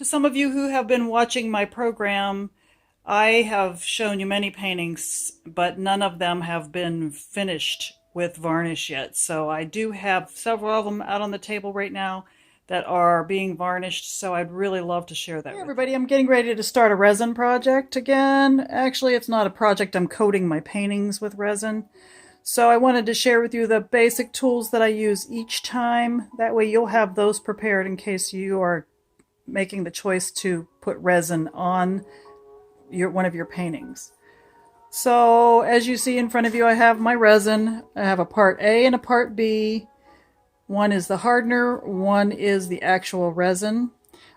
To some of you who have been watching my program, I have shown you many paintings, but none of them have been finished with varnish yet. So I do have several of them out on the table right now that are being varnished, so I'd really love to share that with you. Hey everybody, I'm getting ready to start a resin project again. Actually, it's not a project, I'm coating my paintings with resin. So I wanted to share with you the basic tools that I use each time. That way you'll have those prepared in case you are making the choice to put resin on one of your paintings. So as you see in front of you, I have my resin. I have a part A and a part B. One is the hardener, one is the actual resin.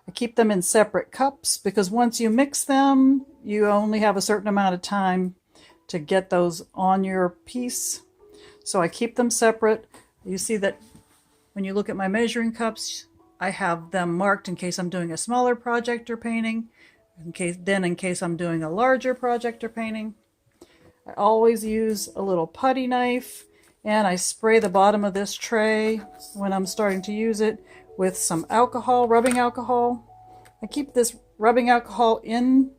I keep them in separate cups because once you mix them, you only have a certain amount of time to get those on your piece. So I keep them separate. You see that when you look at my measuring cups, I have them marked in case I'm doing a smaller project or painting, in case I'm doing a larger project or painting. I always use a little putty knife, and I spray the bottom of this tray when I'm starting to use it with some alcohol, rubbing alcohol. I keep this rubbing alcohol in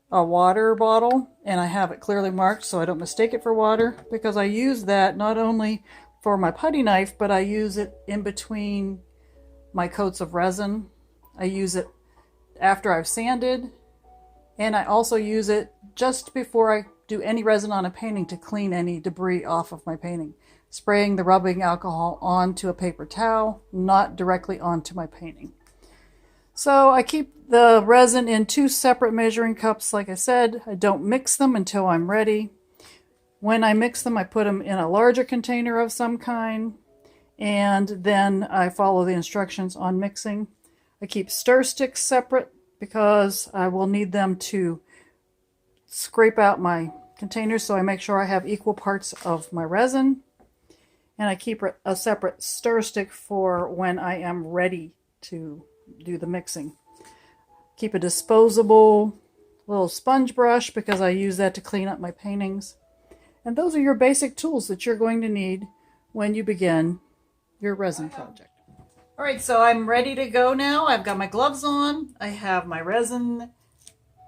a water bottle, and I have it clearly marked so I don't mistake it for water, because I use that not only for my putty knife, but I use it in between my coats of resin. I use it after I've sanded, and I also use it just before I do any resin on a painting to clean any debris off of my painting. Spraying the rubbing alcohol onto a paper towel, not directly onto my painting. So I keep the resin in two separate measuring cups. Like I said, I don't mix them until I'm ready. When I mix them, I put them in a larger container of some kind, and then I follow the instructions on mixing. I keep stir sticks separate because I will need them to scrape out my containers, so I make sure I have equal parts of my resin. And I keep a separate stir stick for when I am ready to do the mixing. Keep a disposable little sponge brush because I use that to clean up my paintings. And those are your basic tools that you're going to need when you begin your resin project. All right, so I'm ready to go now. I've got my gloves on. I have my resin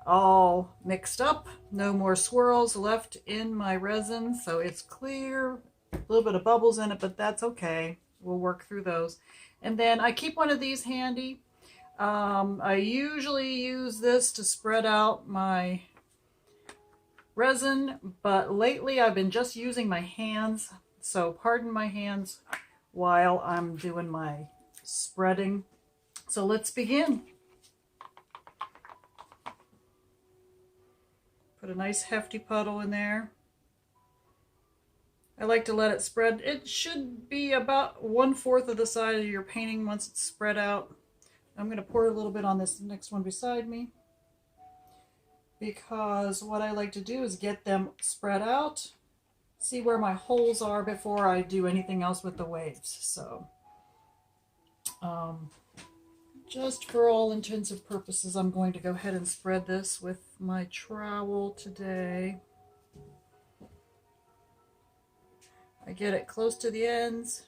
all mixed up. No more swirls left in my resin, so it's clear. A little bit of bubbles in it, but that's okay. We'll work through those. And then I keep one of these handy. I usually use this to spread out my resin, but lately I've been just using my hands, so pardon my hands while I'm doing my spreading. So let's begin. Put a nice hefty puddle in there. I like to let it spread. It should be about 1/4 of the side of your painting once it's spread out. I'm going to pour a little bit on this next one beside me, because what I like to do is get them spread out, see where my holes are before I do anything else with the waves. So just for all intensive purposes, I'm going to go ahead and spread this with my trowel today. I get it close to the ends.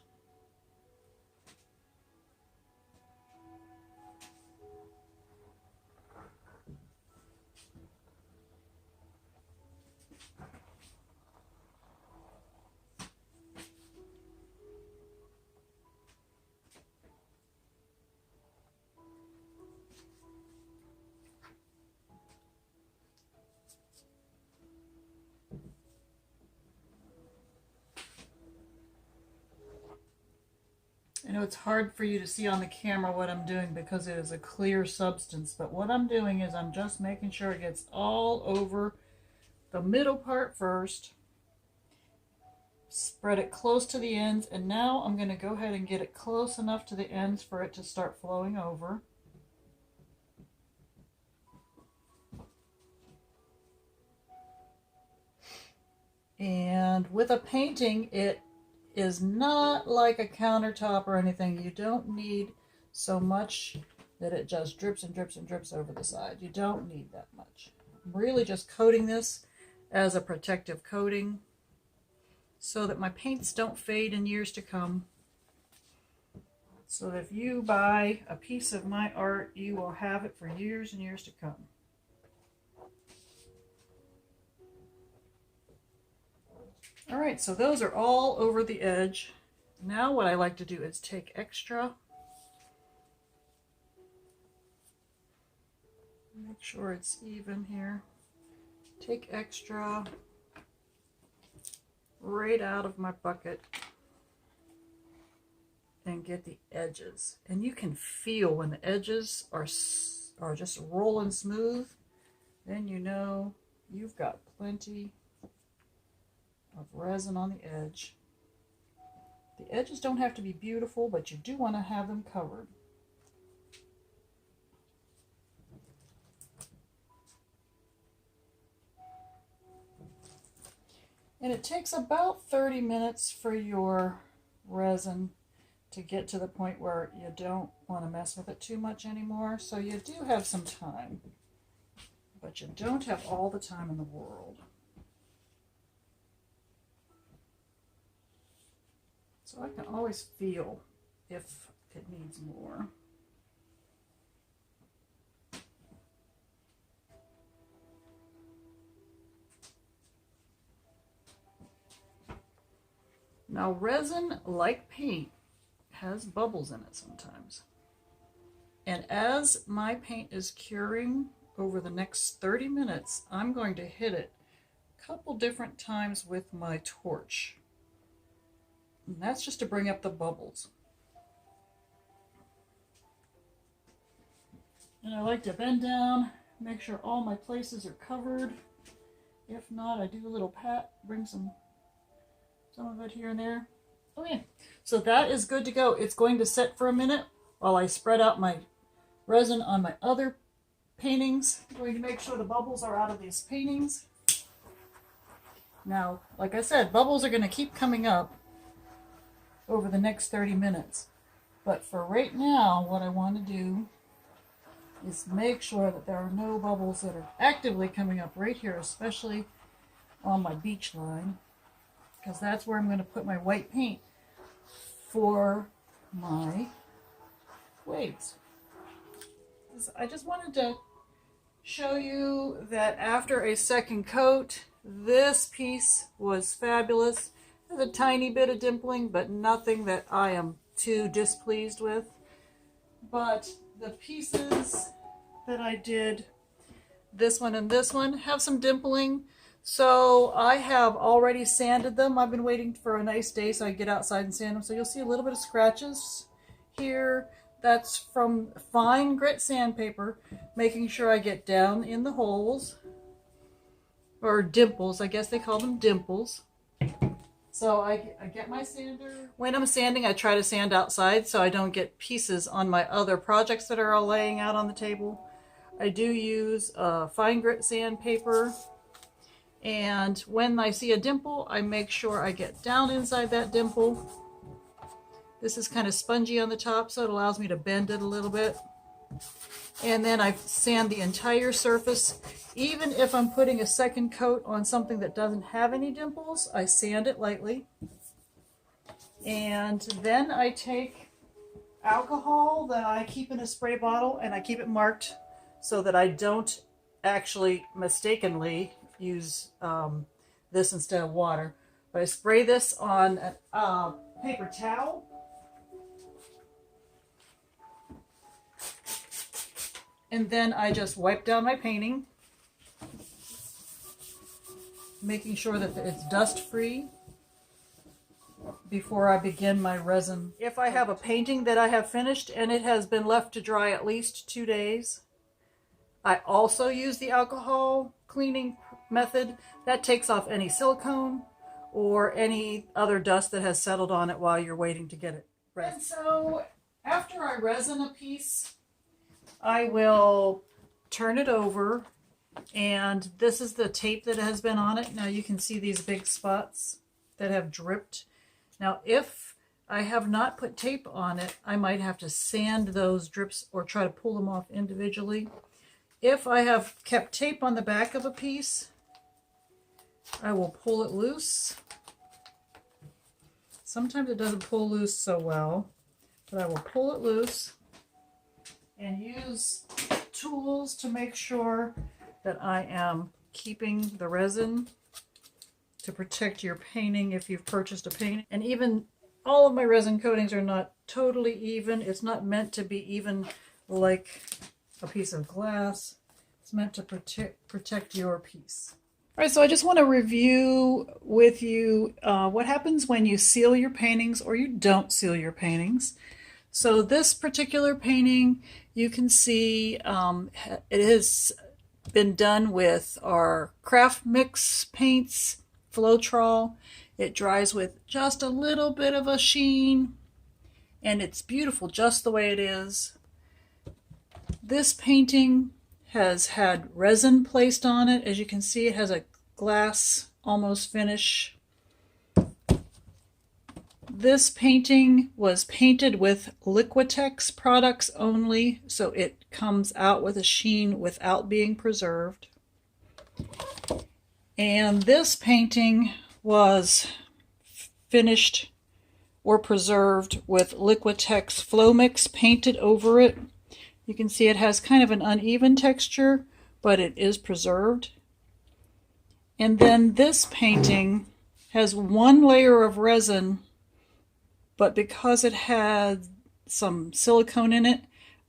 I know it's hard for you to see on the camera what I'm doing because it is a clear substance, but what I'm doing is I'm just making sure it gets all over the middle part first, spread it close to the ends, and now I'm going to go ahead and get it close enough to the ends for it to start flowing over. And with a painting, it is not like a countertop or anything. You don't need so much that it just drips and drips and drips over the side. You don't need that much. I'm really just coating this as a protective coating so that my paints don't fade in years to come. so that if you buy a piece of my art, you will have it for years and years to come. All right, so those are all over the edge. Now what I like to do is take extra, make sure it's even here, take extra right out of my bucket and get the edges. And you can feel when the edges are just rolling smooth, then you know you've got plenty of resin on the edge. The edges don't have to be beautiful, but you do want to have them covered. And it takes about 30 minutes for your resin to get to the point where you don't want to mess with it too much anymore. So you do have some time, but you don't have all the time in the world. So I can always feel if it needs more. Now resin, like paint, has bubbles in it sometimes. And as my paint is curing over the next 30 minutes, I'm going to hit it a couple different times with my torch. And that's just to bring up the bubbles. And I like to bend down, make sure all my places are covered. If not, I do a little pat, bring some of it here and there. Okay, so that is good to go. It's going to set for a minute while I spread out my resin on my other paintings. I'm going to make sure the bubbles are out of these paintings. Now, like I said, bubbles are going to keep coming up over the next 30 minutes. But for right now, what I want to do is make sure that there are no bubbles that are actively coming up right here, especially on my beach line, because that's where I'm going to put my white paint for my waves. I just wanted to show you that after a second coat, this piece was fabulous. There's a tiny bit of dimpling, but nothing that I am too displeased with. But the pieces that I did, this one and this one, have some dimpling. So I have already sanded them. I've been waiting for a nice day so I get outside and sand them. So you'll see a little bit of scratches here. That's from fine grit sandpaper, making sure I get down in the holes, or dimples. I guess they call them dimples. So I get my sander. When I'm sanding, I try to sand outside so I don't get pieces on my other projects that are all laying out on the table. I do use fine grit sandpaper. And when I see a dimple, I make sure I get down inside that dimple. This is kind of spongy on the top, so it allows me to bend it a little bit. And then I sand the entire surface. Even if I'm putting a second coat on something that doesn't have any dimples, I sand it lightly. And then I take alcohol that I keep in a spray bottle, and I keep it marked so that I don't actually mistakenly use this instead of water. But I spray this on a paper towel. And then I just wipe down my painting, making sure that it's dust free before I begin my resin. If I have a painting that I have finished and it has been left to dry at least 2 days, I also use the alcohol cleaning method. That takes off any silicone or any other dust that has settled on it while you're waiting to get it resin. And so after I resin a piece, I will turn it over, and this is the tape that has been on it. Now you can see these big spots that have dripped. Now if I have not put tape on it, I might have to sand those drips or try to pull them off individually. If I have kept tape on the back of a piece, I will pull it loose. Sometimes it doesn't pull loose so well, but I will pull it loose and use tools to make sure that I am keeping the resin to protect your painting if you've purchased a painting. And even all of my resin coatings are not totally even. It's not meant to be even like a piece of glass. It's meant to protect your piece. All right, so I just want to review with you what happens when you seal your paintings or you don't seal your paintings. So this particular painting, you can see it has been done with our craft mix paints, Floetrol. It dries with just a little bit of a sheen, and it's beautiful just the way it is. This painting has had resin placed on it. As you can see, it has a glass almost finish. This painting was painted with Liquitex products only, so it comes out with a sheen without being preserved. And this painting was finished or preserved with Liquitex Flow Mix painted over it. You can see it has kind of an uneven texture, but it is preserved. And then this painting has one layer of resin, but because it had some silicone in it,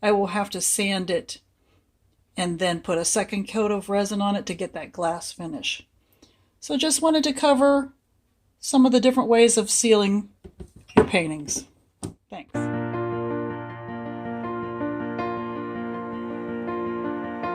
I will have to sand it and then put a second coat of resin on it to get that glass finish. So just wanted to cover some of the different ways of sealing your paintings. Thanks.